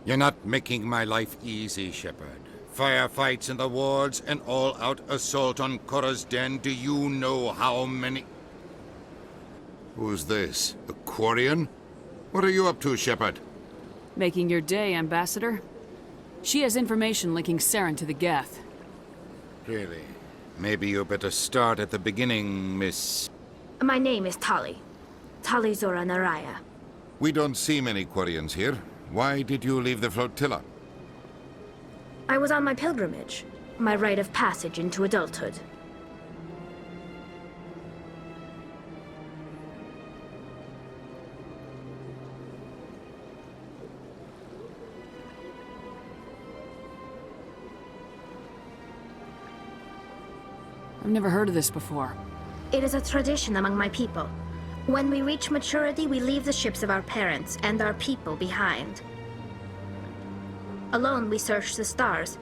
You're not making my life easy, Shepard. Firefights in the wards, an all-out assault on Korra's den. Do you know how many... Who's this? The Quarian? What are you up to, Shepard? Making your day, Ambassador. She has information linking Saren to the Geth. Really? Maybe you better start at the beginning, Miss... My name is Tali. Tali Zora Naraya. We don't see many Quarians here. Why did you leave the flotilla? I was on my pilgrimage. My rite of passage into adulthood. I've never heard of this before. It is a tradition among my people. When we reach maturity, we leave the ships of our parents and our people behind. Alone, we search the stars,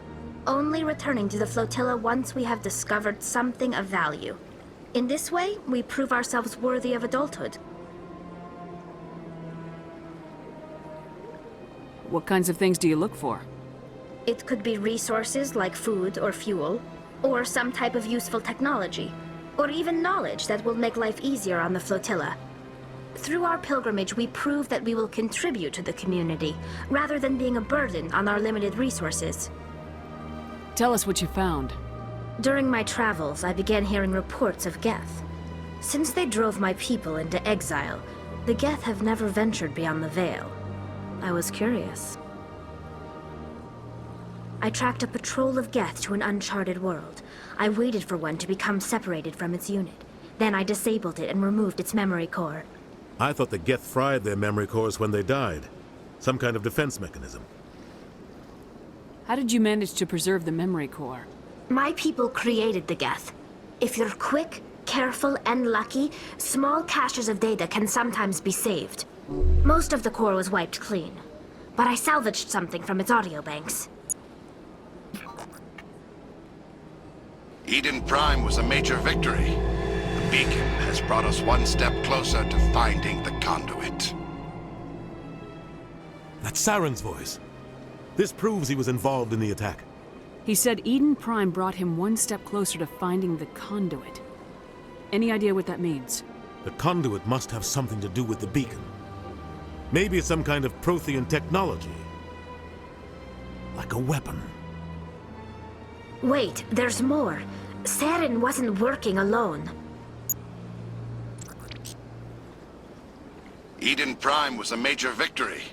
only returning to the flotilla once we have discovered something of value. In this way, we prove ourselves worthy of adulthood. What kinds of things do you look for? It could be resources like food or fuel, or some type of useful technology, or even knowledge that will make life easier on the flotilla. Through our pilgrimage, we prove that we will contribute to the community, rather than being a burden on our limited resources. Tell us what you found. During my travels, I began hearing reports of Geth. Since they drove my people into exile, the Geth have never ventured beyond the Veil. I was curious. I tracked a patrol of Geth to an uncharted world. I waited for one to become separated from its unit. Then I disabled it and removed its memory core. I thought the Geth fried their memory cores when they died. Some kind of defense mechanism. How did you manage to preserve the memory core? My people created the Geth. If you're quick, careful, and lucky, small caches of data can sometimes be saved. Most of the core was wiped clean, but I salvaged something from its audio banks. Eden Prime was a major victory. The beacon has brought us one step closer to finding the conduit. That's Saren's voice. This proves he was involved in the attack. He said Eden Prime brought him one step closer to finding the conduit. Any idea what that means? The conduit must have something to do with the beacon. Maybe it's some kind of Prothean technology. Like a weapon. Wait, there's more. Saren wasn't working alone. Eden Prime was a major victory.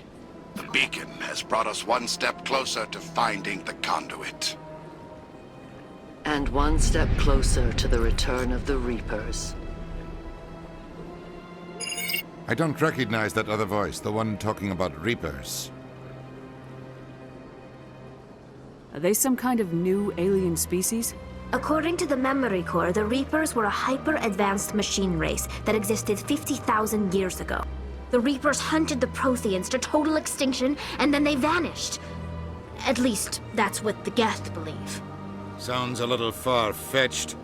The beacon has brought us one step closer to finding the conduit. And one step closer to the return of the Reapers. I don't recognize that other voice, the one talking about Reapers. Are they some kind of new alien species? According to the memory core, the Reapers were a hyper-advanced machine race that existed 50,000 years ago. The Reapers hunted the Protheans to total extinction, and then they vanished. At least, that's what the Geth believe. Sounds a little far-fetched.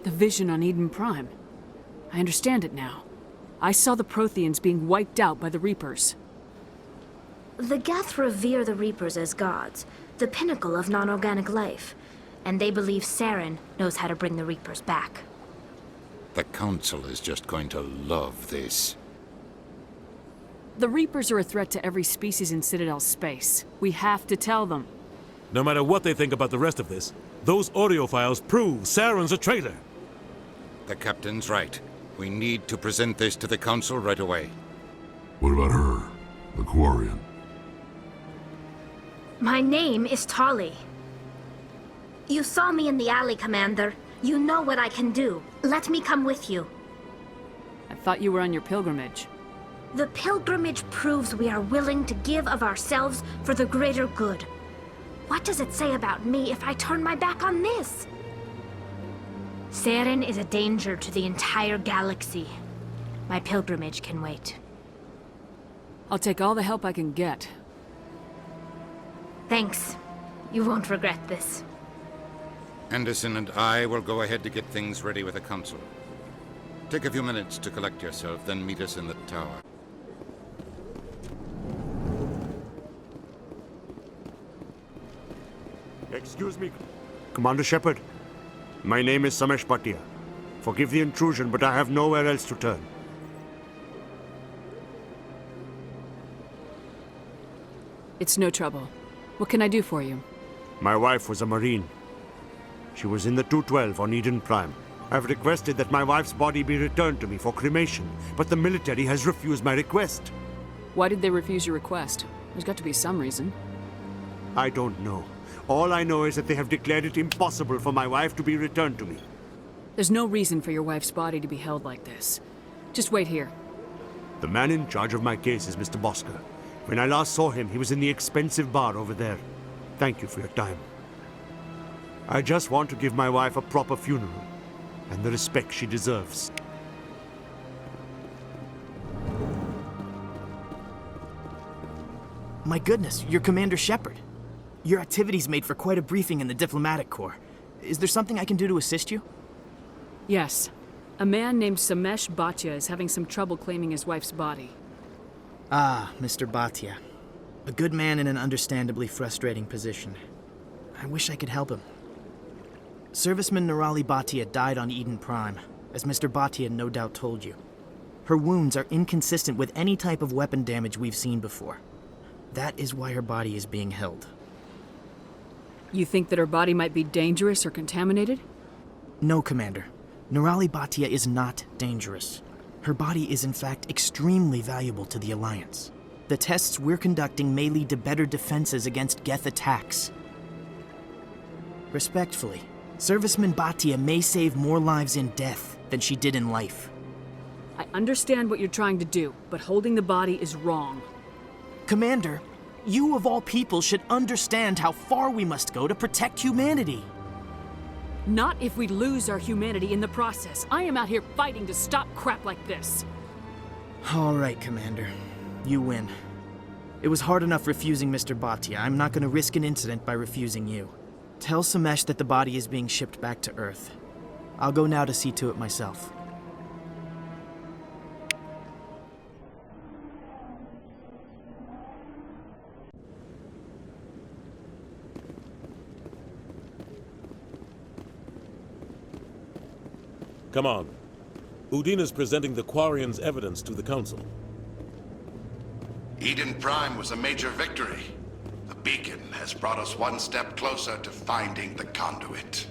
The vision on Eden Prime. I understand it now. I saw the Protheans being wiped out by the Reapers. The Geth revere the Reapers as gods, the pinnacle of non-organic life, and they believe Saren knows how to bring the Reapers back. The Council is just going to love this. The Reapers are a threat to every species in Citadel space. We have to tell them. No matter what they think about the rest of this, those audio files prove Saren's a traitor. The Captain's right. We need to present this to the Council right away. What about her, the Quarian? My name is Tali. You saw me in the alley, Commander. You know what I can do. Let me come with you. I thought you were on your pilgrimage. The pilgrimage proves we are willing to give of ourselves for the greater good. What does it say about me if I turn my back on this? Saren is a danger to the entire galaxy. My pilgrimage can wait. I'll take all the help I can get. Thanks. You won't regret this. Anderson and I will go ahead to get things ready with the Council. Take a few minutes to collect yourself, then meet us in the tower. Excuse me, Commander Shepard. My name is Samesh Bhatia. Forgive the intrusion, but I have nowhere else to turn. It's no trouble. What can I do for you? My wife was a Marine. She was in the 212 on Eden Prime. I've requested that my wife's body be returned to me for cremation, but the military has refused my request. Why did they refuse your request? There's got to be some reason. I don't know. All I know is that they have declared it impossible for my wife to be returned to me. There's no reason for your wife's body to be held like this. Just wait here. The man in charge of my case is Mr. Bosker. When I last saw him, he was in the expensive bar over there. Thank you for your time. I just want to give my wife a proper funeral, and the respect she deserves. My goodness, you're Commander Shepard. Your activities made for quite a briefing in the Diplomatic Corps. Is there something I can do to assist you? Yes. A man named Samesh Bhatia is having some trouble claiming his wife's body. Ah, Mr. Bhatia. A good man in an understandably frustrating position. I wish I could help him. Serviceman Nirali Bhatia died on Eden Prime, as Mr. Bhatia no doubt told you. Her wounds are inconsistent with any type of weapon damage we've seen before. That is why her body is being held. You think that her body might be dangerous or contaminated? No, Commander. Nirali Bhatia is not dangerous. Her body is in fact extremely valuable to the Alliance. The tests we're conducting may lead to better defenses against Geth attacks. Respectfully, Serviceman Bhatia may save more lives in death than she did in life. I understand what you're trying to do, but holding the body is wrong. Commander, you of all people should understand how far we must go to protect humanity. Not if we lose our humanity in the process. I am out here fighting to stop crap like this. All right, Commander. You win. It was hard enough refusing Mr. Bhatia. I'm not going to risk an incident by refusing you. Tell Samesh that the body is being shipped back to Earth. I'll go now to see to it myself. Come on. Udina's presenting the Quarian's evidence to the Council. Eden Prime was a major victory. The beacon has brought us one step closer to finding the conduit.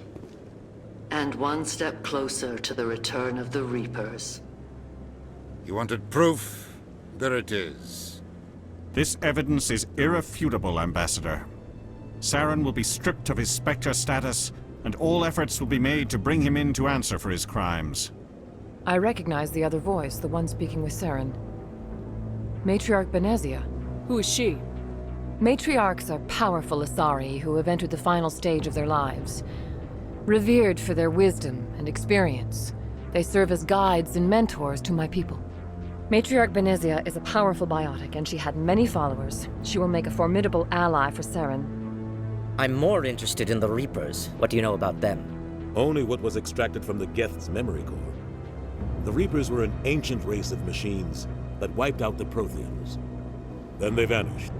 And one step closer to the return of the Reapers. You wanted proof? There it is. This evidence is irrefutable, Ambassador. Saren will be stripped of his Spectre status, and all efforts will be made to bring him in to answer for his crimes. I recognize the other voice, the one speaking with Saren. Matriarch Benezia. Who is she? Matriarchs are powerful Asari who have entered the final stage of their lives. Revered for their wisdom and experience, they serve as guides and mentors to my people. Matriarch Benezia is a powerful biotic, and she had many followers. She will make a formidable ally for Saren. I'm more interested in the Reapers. What do you know about them? Only what was extracted from the Geth's memory core. The Reapers were an ancient race of machines that wiped out the Protheans. Then they vanished.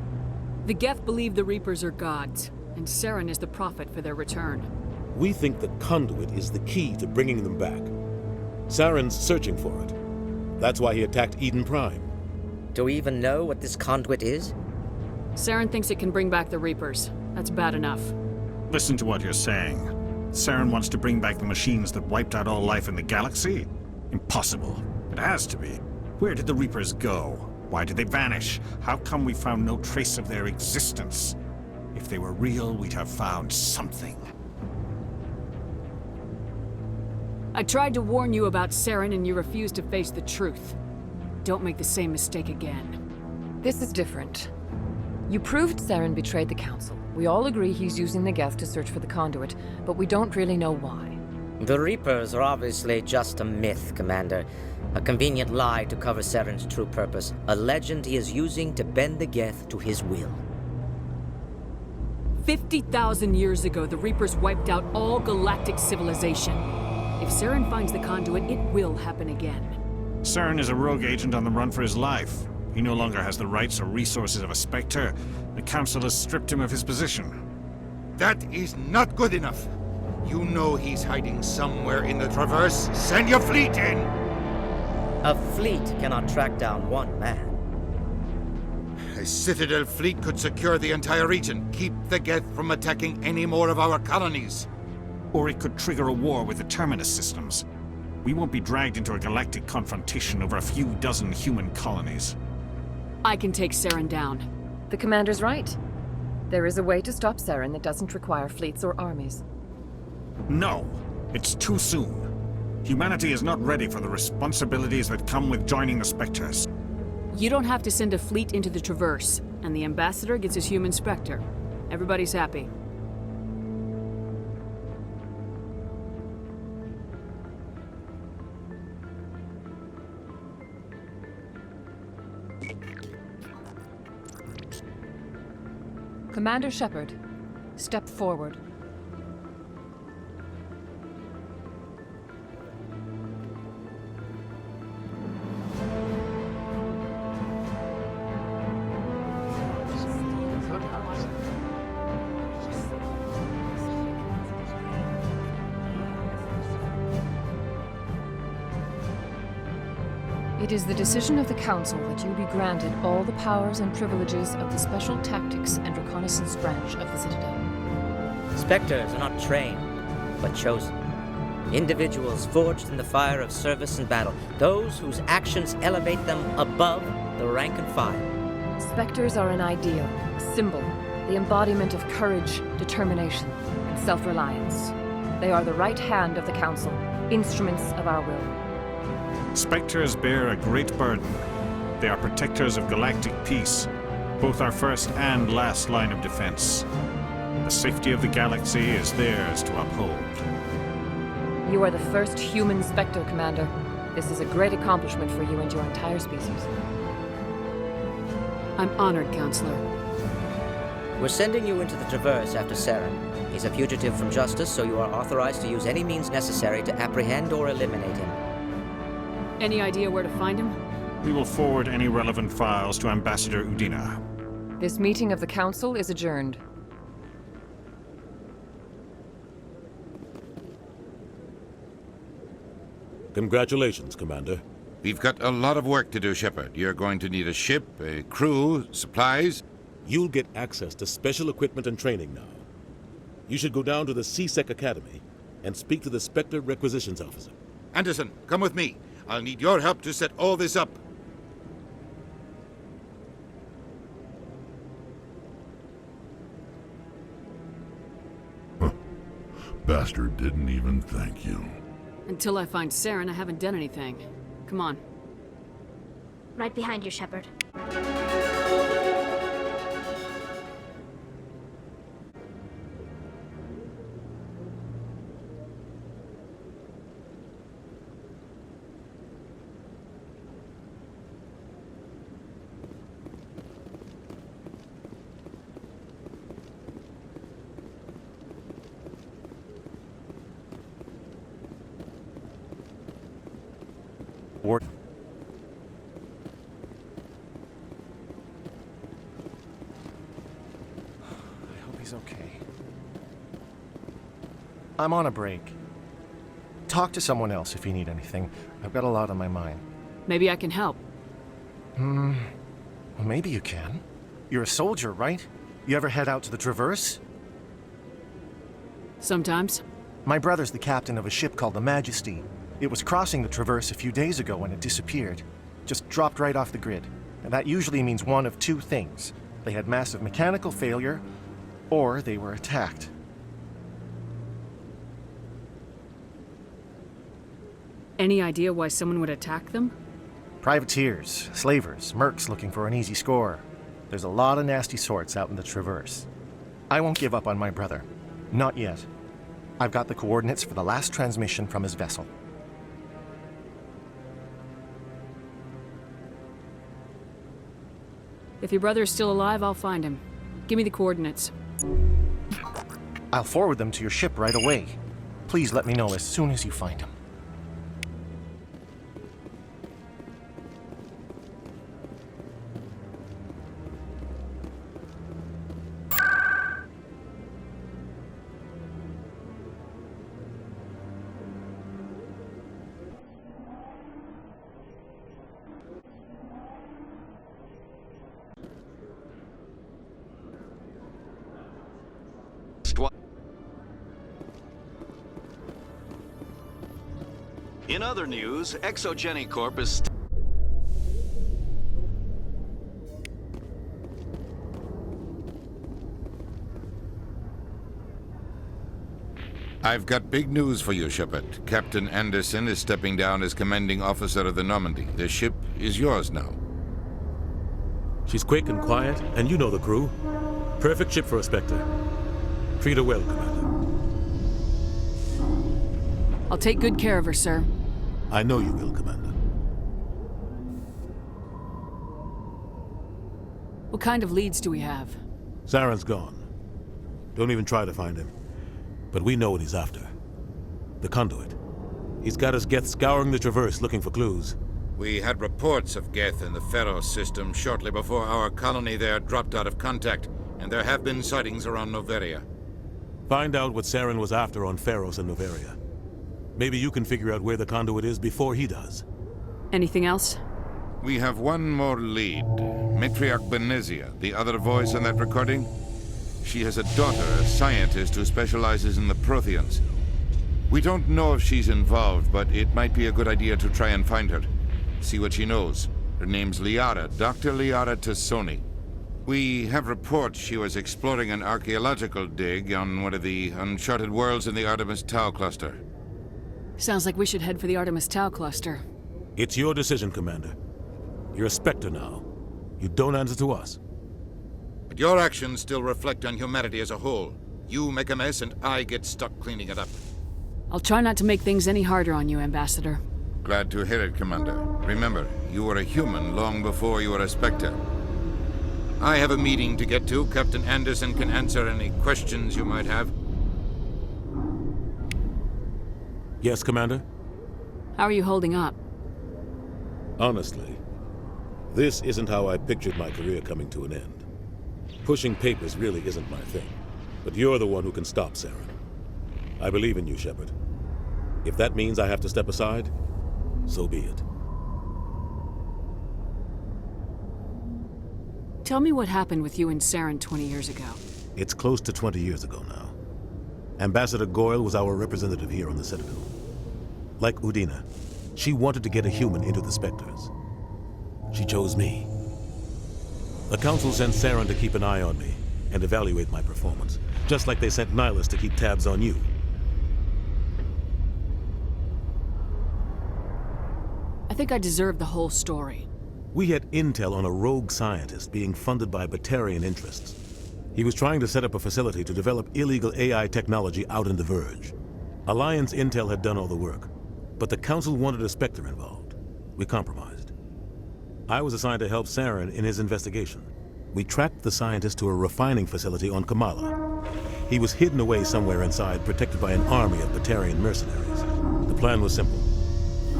The Geth believe the Reapers are gods, and Saren is the prophet for their return. We think the conduit is the key to bringing them back. Saren's searching for it. That's why he attacked Eden Prime. Do we even know what this conduit is? Saren thinks it can bring back the Reapers. That's bad enough. Listen to what you're saying. Saren wants to bring back the machines that wiped out all life in the galaxy? Impossible. It has to be. Where did the Reapers go? Why did they vanish? How come we found no trace of their existence? If they were real, we'd have found something. I tried to warn you about Saren and you refused to face the truth. Don't make the same mistake again. This is different. You proved Saren betrayed the Council. We all agree he's using the Geth to search for the conduit, but we don't really know why. The Reapers are obviously just a myth, Commander. A convenient lie to cover Saren's true purpose. A legend he is using to bend the Geth to his will. 50,000 years ago, the Reapers wiped out all galactic civilization. If Saren finds the conduit, it will happen again. Saren is a rogue agent on the run for his life. He no longer has the rights or resources of a Spectre. The Council has stripped him of his position. That is not good enough. You know he's hiding somewhere in the Traverse. Send your fleet in! A fleet cannot track down one man. A Citadel fleet could secure the entire region, keep the Geth from attacking any more of our colonies. Or it could trigger a war with the Terminus systems. We won't be dragged into a galactic confrontation over a few dozen human colonies. I can take Saren down. The commander's right. There is a way to stop Saren that doesn't require fleets or armies. No, it's too soon. Humanity is not ready for the responsibilities that come with joining the Spectres. You don't have to send a fleet into the Traverse, and the ambassador gets his human Spectre. Everybody's happy. Commander Shepard, step forward. It is the decision of the Council that you be granted all the powers and privileges of the Special Tactics and Reconnaissance branch of the Citadel. Spectres are not trained, but chosen. Individuals forged in the fire of service and battle, those whose actions elevate them above the rank and file. Spectres are an ideal, a symbol, the embodiment of courage, determination, and self-reliance. They are the right hand of the Council, instruments of our will. Spectres bear a great burden. They are protectors of galactic peace, both our first and last line of defense. The safety of the galaxy is theirs to uphold. You are the first human Spectre, Commander. This is a great accomplishment for you and your entire species. I'm honored, Counselor. We're sending you into the Traverse after Saren. He's a fugitive from justice, so you are authorized to use any means necessary to apprehend or eliminate him. Any idea where to find him? We will forward any relevant files to Ambassador Udina. This meeting of the Council is adjourned. Congratulations, Commander. We've got a lot of work to do, Shepard. You're going to need a ship, a crew, supplies. You'll get access to special equipment and training now. You should go down to the C-Sec Academy and speak to the Spectre Requisitions Officer. Anderson, come with me. I'll need your help to set all this up. Bastard didn't even thank you. Until I find Saren, I haven't done anything. Come on. Right behind you, Shepard. I hope he's okay. I'm on a break. Talk to someone else if you need anything. I've got a lot on my mind. Maybe I can help. Well, maybe you can. You're a soldier, right? You ever head out to the Traverse? Sometimes. My brother's the captain of a ship called the Majesty. It was crossing the Traverse a few days ago when it disappeared. Just dropped right off the grid. And that usually means one of two things. They had massive mechanical failure, or they were attacked. Any idea why someone would attack them? Privateers, slavers, mercs looking for an easy score. There's a lot of nasty sorts out in the Traverse. I won't give up on my brother. Not yet. I've got the coordinates for the last transmission from his vessel. If your brother is still alive, I'll find him. Give me the coordinates. I'll forward them to your ship right away. Please let me know as soon as you find him. In other news, Exogeny Corp is... I've got big news for you, Shepard. Captain Anderson is stepping down as commanding officer of the Normandy. The ship is yours now. She's quick and quiet, and you know the crew. Perfect ship for a Spectre. Treat her well, Commander. I'll take good care of her, sir. I know you will, Commander. What kind of leads do we have? Saren's gone. Don't even try to find him. But we know what he's after. The conduit. He's got us Geth scouring the Traverse looking for clues. We had reports of Geth in the Pharos system shortly before our colony there dropped out of contact, and there have been sightings around Noveria. Find out what Saren was after on Pharos and Noveria. Maybe you can figure out where the conduit is before he does. Anything else? We have one more lead. Matriarch Benezia, the other voice in that recording. She has a daughter, a scientist who specializes in the Protheans. We don't know if she's involved, but it might be a good idea to try and find her. See what she knows. Her name's Liara, Dr. Liara T'soni. We have reports she was exploring an archaeological dig on one of the uncharted worlds in the Artemis Tau cluster. Sounds like we should head for the Artemis Tau cluster. It's your decision, Commander. You're a Spectre now. You don't answer to us. But your actions still reflect on humanity as a whole. You make a mess and I get stuck cleaning it up. I'll try not to make things any harder on you, Ambassador. Glad to hear it, Commander. Remember, you were a human long before you were a Spectre. I have a meeting to get to. Captain Anderson can answer any questions you might have. Yes, Commander? How are you holding up? Honestly, this isn't how I pictured my career coming to an end. Pushing papers really isn't my thing. But you're the one who can stop Saren. I believe in you, Shepard. If that means I have to step aside, so be it. Tell me what happened with you and Saren 20 years ago. It's close to 20 years ago now. Ambassador Goyle was our representative here on the Citadel. Like Udina, she wanted to get a human into the Spectres. She chose me. The Council sent Saren to keep an eye on me and evaluate my performance, just like they sent Nihilus to keep tabs on you. I think I deserve the whole story. We had intel on a rogue scientist being funded by Batarian interests. He was trying to set up a facility to develop illegal AI technology out in the Verge. Alliance intel had done all the work, but the Council wanted a Spectre involved. We compromised. I was assigned to help Saren in his investigation. We tracked the scientist to a refining facility on Kamala. He was hidden away somewhere inside, protected by an army of Batarian mercenaries. The plan was simple.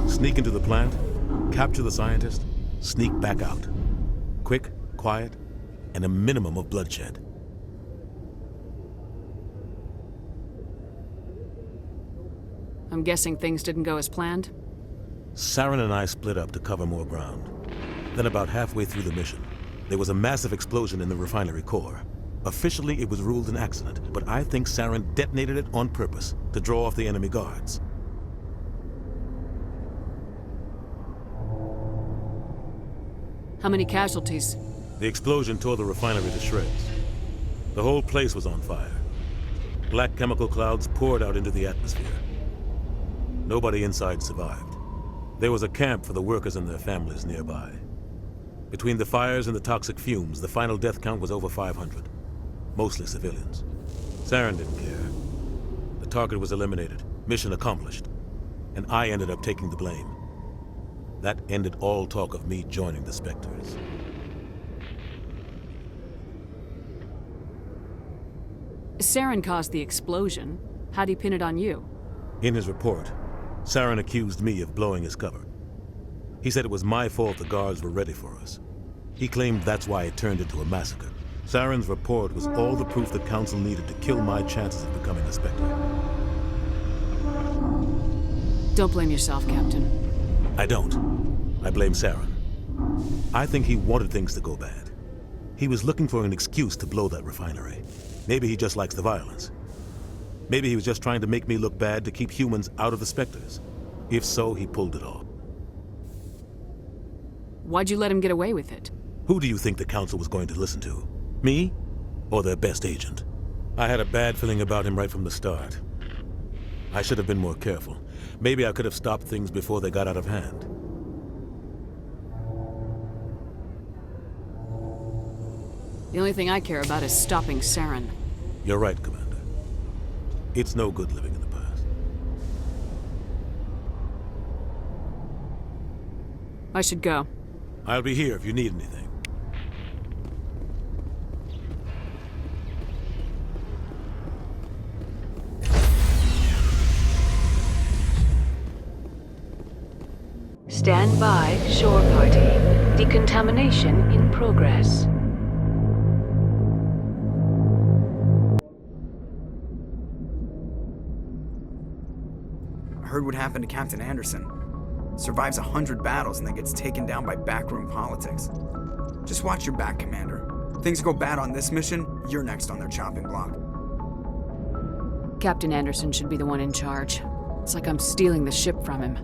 Sneak into the plant, capture the scientist, sneak back out. Quick, quiet, and a minimum of bloodshed. I'm guessing things didn't go as planned? Saren and I split up to cover more ground. Then about halfway through the mission, there was a massive explosion in the refinery core. Officially, it was ruled an accident, but I think Saren detonated it on purpose to draw off the enemy guards. How many casualties? The explosion tore the refinery to shreds. The whole place was on fire. Black chemical clouds poured out into the atmosphere. Nobody inside survived. There was a camp for the workers and their families nearby. Between the fires and the toxic fumes, the final death count was over 500. Mostly civilians. Saren didn't care. The target was eliminated, mission accomplished. And I ended up taking the blame. That ended all talk of me joining the Spectres. Saren caused the explosion. How'd he pin it on you? In his report, Saren accused me of blowing his cover. He said it was my fault the guards were ready for us. He claimed that's why it turned into a massacre. Saren's report was all the proof the Council needed to kill my chances of becoming a Spectre. Don't blame yourself, Captain. I don't. I blame Saren. I think he wanted things to go bad. He was looking for an excuse to blow that refinery. Maybe he just likes the violence. Maybe he was just trying to make me look bad to keep humans out of the Spectres. If so, he pulled it off. Why'd you let him get away with it? Who do you think the Council was going to listen to? Me? Or their best agent? I had a bad feeling about him right from the start. I should have been more careful. Maybe I could have stopped things before they got out of hand. The only thing I care about is stopping Saren. You're right, Commander. It's no good living in the past. I should go. I'll be here if you need anything. Stand by, shore party. Decontamination in progress. I heard what happened to Captain Anderson. Survives 100 battles and then gets taken down by backroom politics. Just watch your back, Commander. Things go bad on this mission, you're next on their chopping block. Captain Anderson should be the one in charge. It's like I'm stealing the ship from him.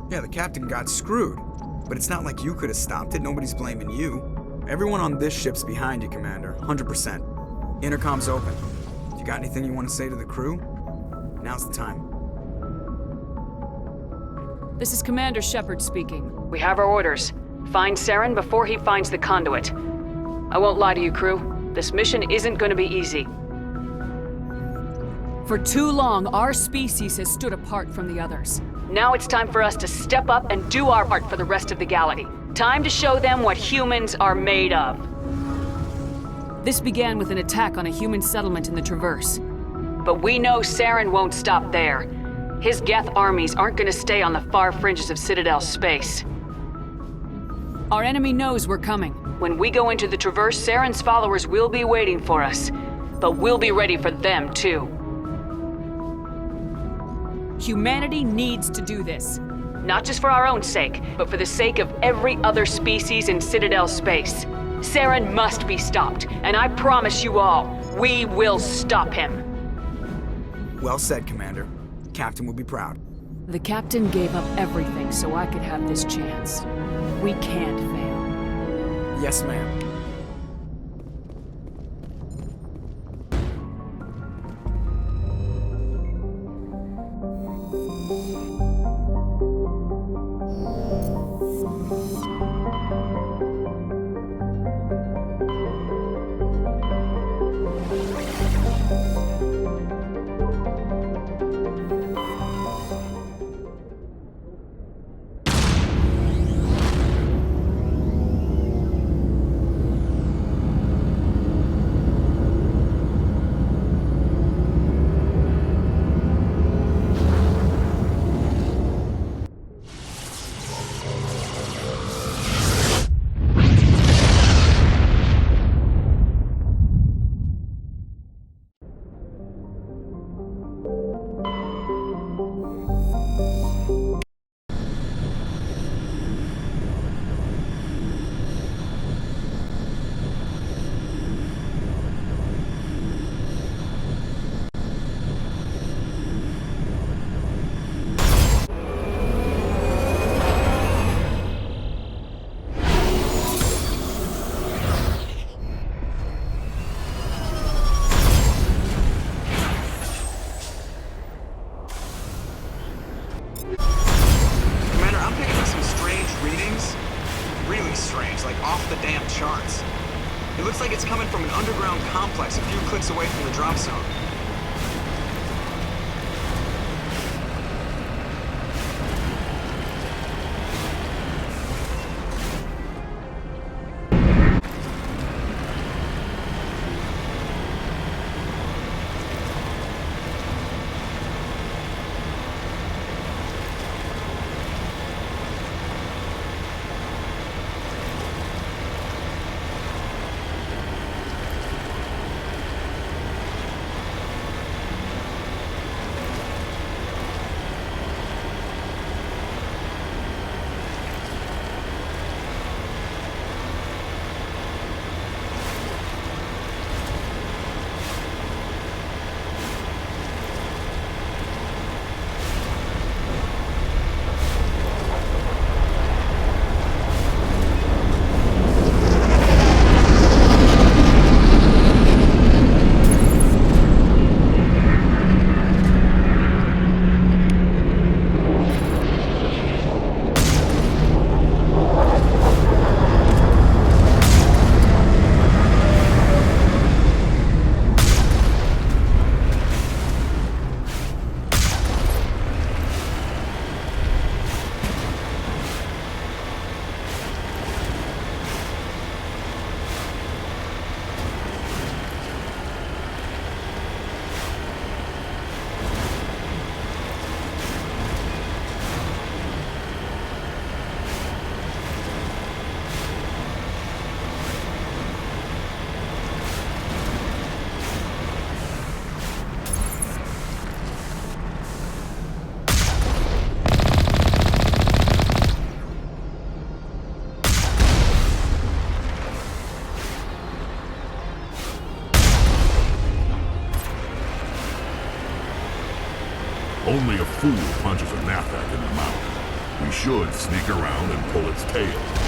Yeah, the captain got screwed. But it's not like you could have stopped it. Nobody's blaming you. Everyone on this ship's behind you, Commander. 100%. Intercom's open. If you got anything you want to say to the crew, now's the time. This is Commander Shepard speaking. We have our orders. Find Saren before he finds the conduit. I won't lie to you, crew. This mission isn't going to be easy. For too long, our species has stood apart from the others. Now it's time for us to step up and do our part for the rest of the galaxy. Time to show them what humans are made of. This began with an attack on a human settlement in the Traverse. But we know Saren won't stop there. His Geth armies aren't going to stay on the far fringes of Citadel space. Our enemy knows we're coming. When we go into the Traverse, Saren's followers will be waiting for us. But we'll be ready for them, too. Humanity needs to do this. Not just for our own sake, but for the sake of every other species in Citadel space. Saren must be stopped, and I promise you all, we will stop him. Well said, Commander. Captain will be proud. The captain gave up everything so I could have this chance. We can't fail. Yes, ma'am. Away from the drop zone. bunches of knapsack in the mouth. We should sneak around and pull its tail.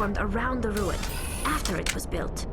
formed around the ruin, after it was built.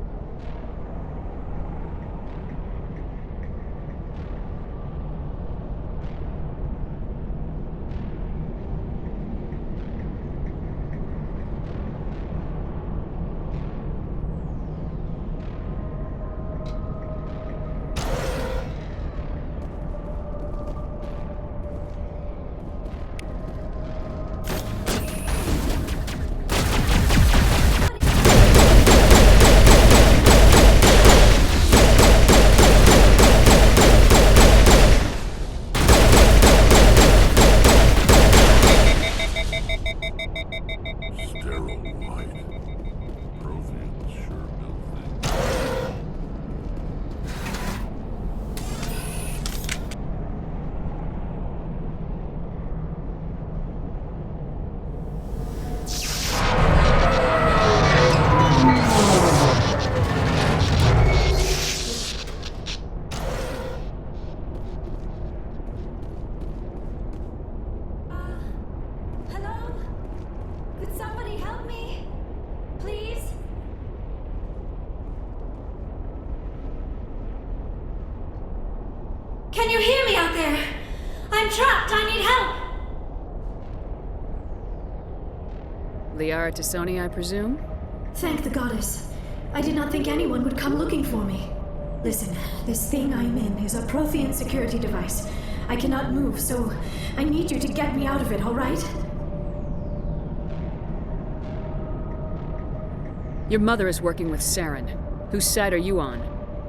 Can you hear me out there? I'm trapped. I need help. Liara T'soni, I presume? Thank the goddess. I did not think anyone would come looking for me. Listen, this thing I'm in is a Prothean security device. I cannot move, so I need you to get me out of it, all right? Your mother is working with Saren. Whose side are you on?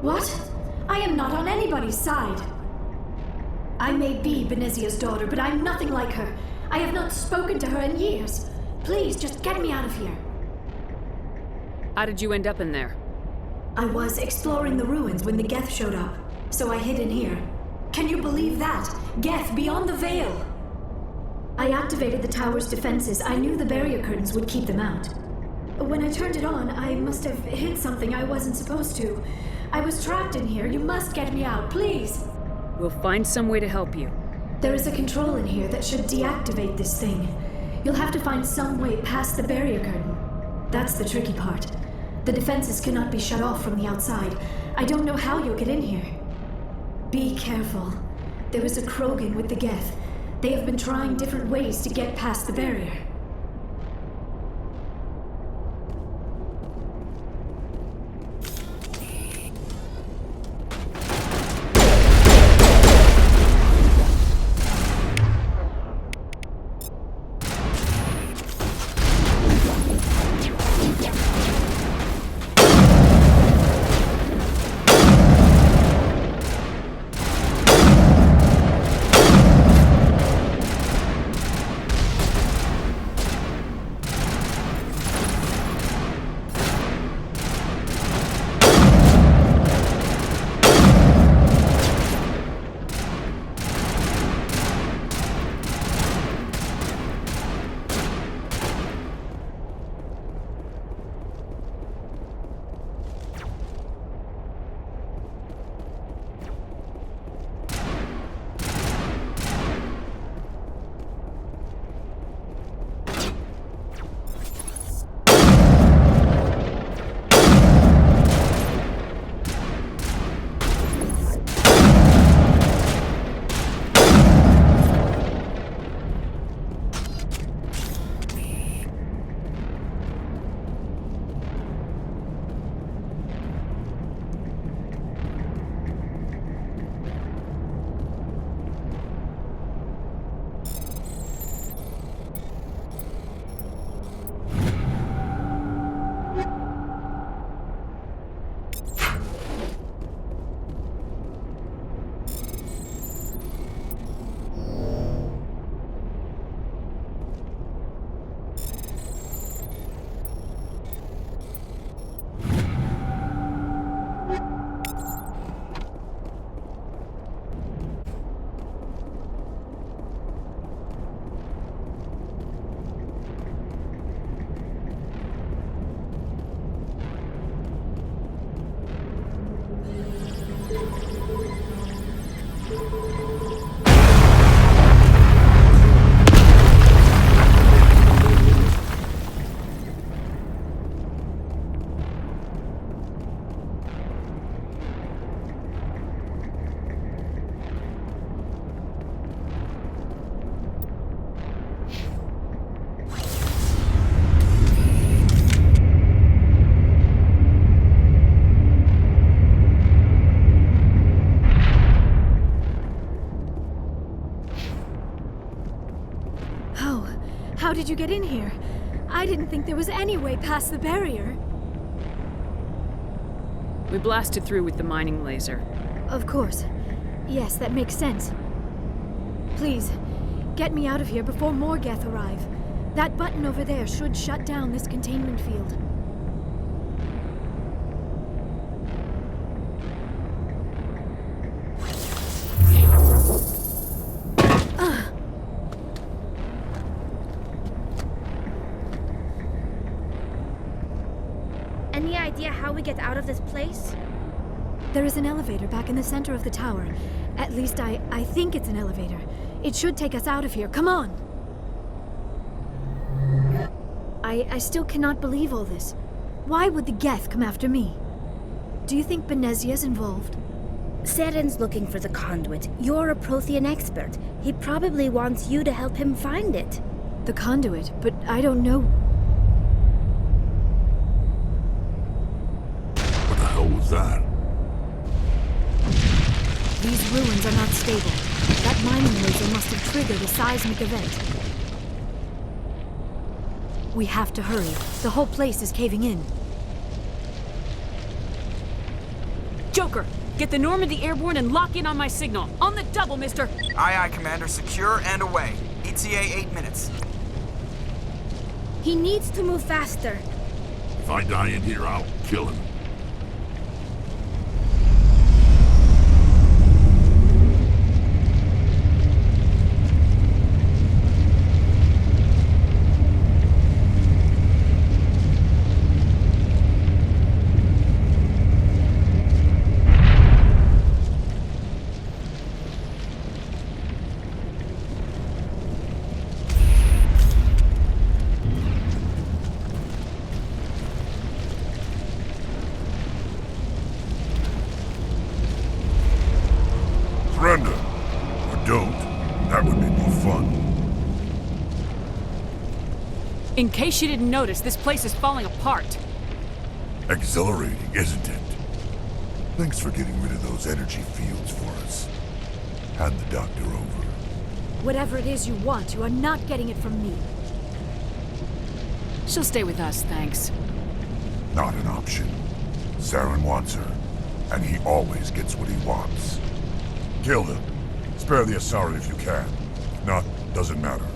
What? I am not on anybody's side. I may be Benezia's daughter, but I'm nothing like her. I have not spoken to her in years. Please, just get me out of here. How did you end up in there? I was exploring the ruins when the Geth showed up, so I hid in here. Can you believe that? Geth beyond the veil! I activated the tower's defenses. I knew the barrier curtains would keep them out. When I turned it on, I must have hit something I wasn't supposed to. I was trapped in here. You must get me out, please! We'll find some way to help you. There is a control in here that should deactivate this thing. You'll have to find some way past the barrier curtain. That's the tricky part. The defenses cannot be shut off from the outside. I don't know how you'll get in here. Be careful. There is a Krogan with the Geth. They have been trying different ways to get past the barrier. did you get in here? I didn't think there was any way past the barrier. We blasted through with the mining laser. Of course. Yes, that makes sense. Please, get me out of here before more Geth arrive. That button over there should shut down this containment field. Any idea how we get out of this place? There is an elevator back in the center of the tower. At least I think it's an elevator. It should take us out of here. Come on! I still cannot believe all this. Why would the Geth come after me? Do you think Benezia's involved? Saren's looking for the conduit. You're a Prothean expert. He probably wants you to help him find it. The conduit? But I don't know. What the hell was that? These ruins are not stable. That mining laser must have triggered a seismic event. We have to hurry. The whole place is caving in. Joker, get the Normandy airborne and lock in on my signal. On the double, mister! Aye, aye, Commander. Secure and away. ETA 8 minutes. He needs to move faster. If I die in here, I'll kill him. Surrender. Or don't. That would be more fun. In case you didn't notice, this place is falling apart. Exhilarating, isn't it? Thanks for getting rid of those energy fields for us. Hand the doctor over. Whatever it is you want, you are not getting it from me. She'll stay with us, thanks. Not an option. Saren wants her, and he always gets what he wants. Kill him. Spare the Asari if you can. If not, doesn't matter.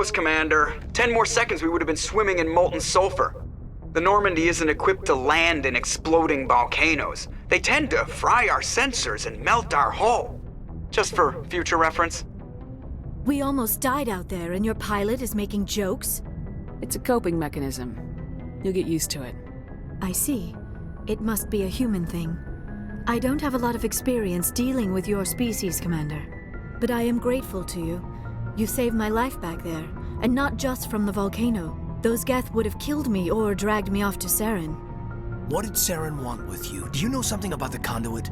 close, Commander. 10 more seconds we would have been swimming in molten sulfur. The Normandy isn't equipped to land in exploding volcanoes. They tend to fry our sensors and melt our hull. Just for future reference. We almost died out there, and your pilot is making jokes? It's a coping mechanism. You'll get used to it. I see. It must be a human thing. I don't have a lot of experience dealing with your species, Commander. But I am grateful to you. You saved my life back there, and not just from the volcano. Those Geth would have killed me or dragged me off to Saren. What did Saren want with you? Do you know something about the conduit?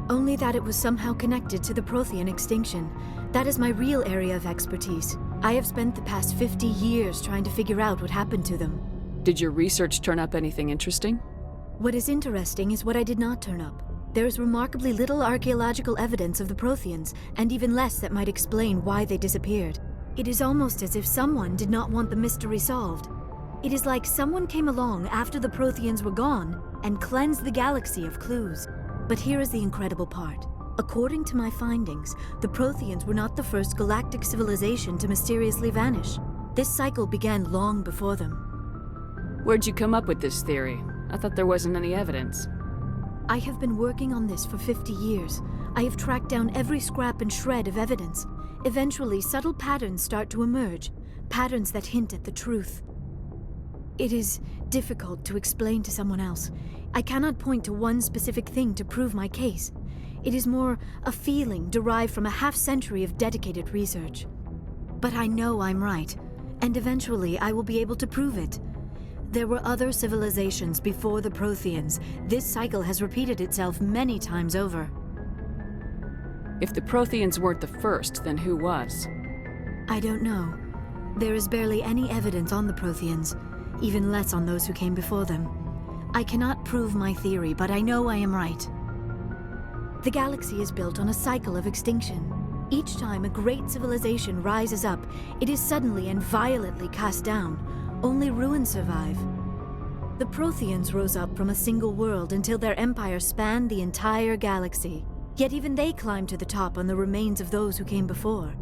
Only that it was somehow connected to the Prothean extinction. That is my real area of expertise. I have spent the past 50 years trying to figure out what happened to them. Did your research turn up anything interesting? What is interesting is what I did not turn up. There is remarkably little archaeological evidence of the Protheans, and even less that might explain why they disappeared. It is almost as if someone did not want the mystery solved. It is like someone came along after the Protheans were gone and cleansed the galaxy of clues. But here is the incredible part. According to my findings, the Protheans were not the first galactic civilization to mysteriously vanish. This cycle began long before them. Where'd you come up with this theory? I thought there wasn't any evidence. I have been working on this for 50 years. I have tracked down every scrap and shred of evidence. Eventually, subtle patterns start to emerge, patterns that hint at the truth. It is difficult to explain to someone else. I cannot point to one specific thing to prove my case. It is more a feeling derived from a half-century of dedicated research. But I know I'm right, and eventually I will be able to prove it. There were other civilizations before the Protheans. This cycle has repeated itself many times over. If the Protheans weren't the first, then who was? I don't know. There is barely any evidence on the Protheans, even less on those who came before them. I cannot prove my theory, but I know I am right. The galaxy is built on a cycle of extinction. Each time a great civilization rises up, it is suddenly and violently cast down. Only ruins survive. The Protheans rose up from a single world until their empire spanned the entire galaxy. Yet even they climbed to the top on the remains of those who came before.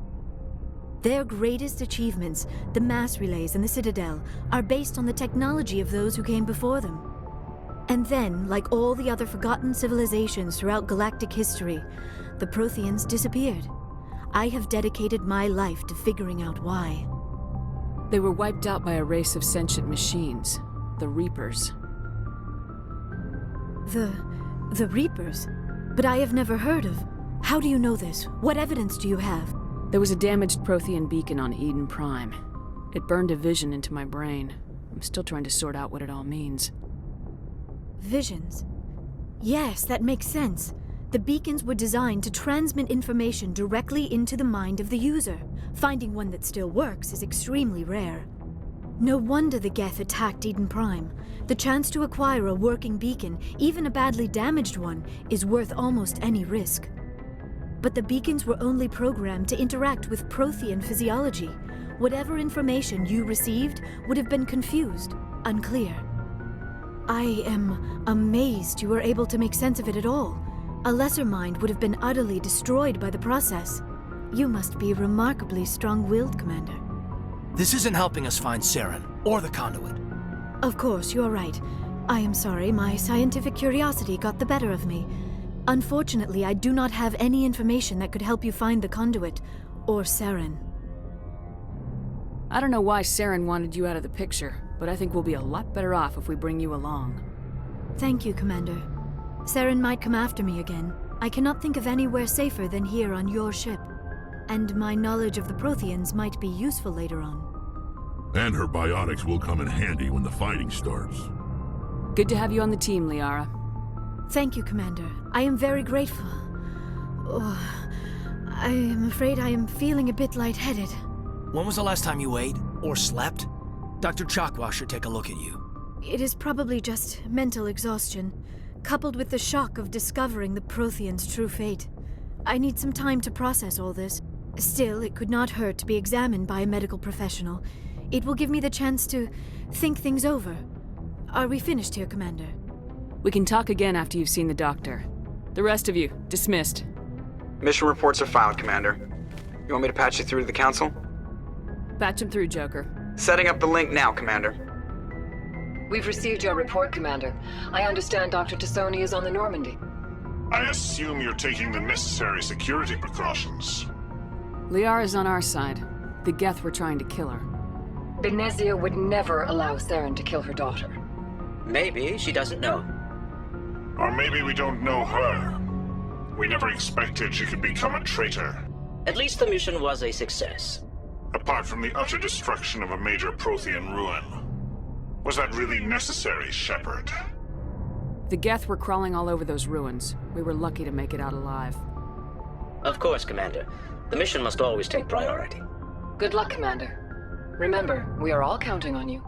Their greatest achievements, the mass relays and the Citadel, are based on the technology of those who came before them. And then, like all the other forgotten civilizations throughout galactic history, the Protheans disappeared. I have dedicated my life to figuring out why. They were wiped out by a race of sentient machines, the Reapers. The Reapers? But I have never heard of. How do you know this? What evidence do you have? There was a damaged Prothean beacon on Eden Prime. It burned a vision into my brain. I'm still trying to sort out what it all means. Visions? Yes, that makes sense. The beacons were designed to transmit information directly into the mind of the user. Finding one that still works is extremely rare. No wonder the Geth attacked Eden Prime. The chance to acquire a working beacon, even a badly damaged one, is worth almost any risk. But the beacons were only programmed to interact with Prothean physiology. Whatever information you received would have been confused, unclear. I am amazed you were able to make sense of it at all. A lesser mind would have been utterly destroyed by the process. You must be remarkably strong-willed, Commander. This isn't helping us find Saren, or the conduit. Of course, you're right. I am sorry, my scientific curiosity got the better of me. Unfortunately, I do not have any information that could help you find the conduit, or Saren. I don't know why Saren wanted you out of the picture, but I think we'll be a lot better off if we bring you along. Thank you, Commander. Saren might come after me again. I cannot think of anywhere safer than here on your ship. And my knowledge of the Protheans might be useful later on. And her biotics will come in handy when the fighting starts. Good to have you on the team, Liara. Thank you, Commander. I am very grateful. Oh, I am afraid I am feeling a bit lightheaded. When was the last time you ate, or slept? Dr. Chakwa should take a look at you. It is probably just mental exhaustion, coupled with the shock of discovering the Protheans' true fate. I need some time to process all this. Still, it could not hurt to be examined by a medical professional. It will give me the chance to think things over. Are we finished here, Commander? We can talk again after you've seen the doctor. The rest of you, dismissed. Mission reports are filed, Commander. You want me to patch you through to the Council? Patch him through, Joker. Setting up the link now, Commander. We've received your report, Commander. I understand Dr. T'soni is on the Normandy. I assume you're taking the necessary security precautions. Liara's on our side. The Geth were trying to kill her. Benezia would never allow Saren to kill her daughter. Maybe she doesn't know. Or maybe we don't know her. We never expected she could become a traitor. At least the mission was a success. Apart from the utter destruction of a major Prothean ruin. Was that really necessary, Shepard? The Geth were crawling all over those ruins. We were lucky to make it out alive. Of course, Commander. The mission must always take priority. Good luck, Commander. Remember, we are all counting on you.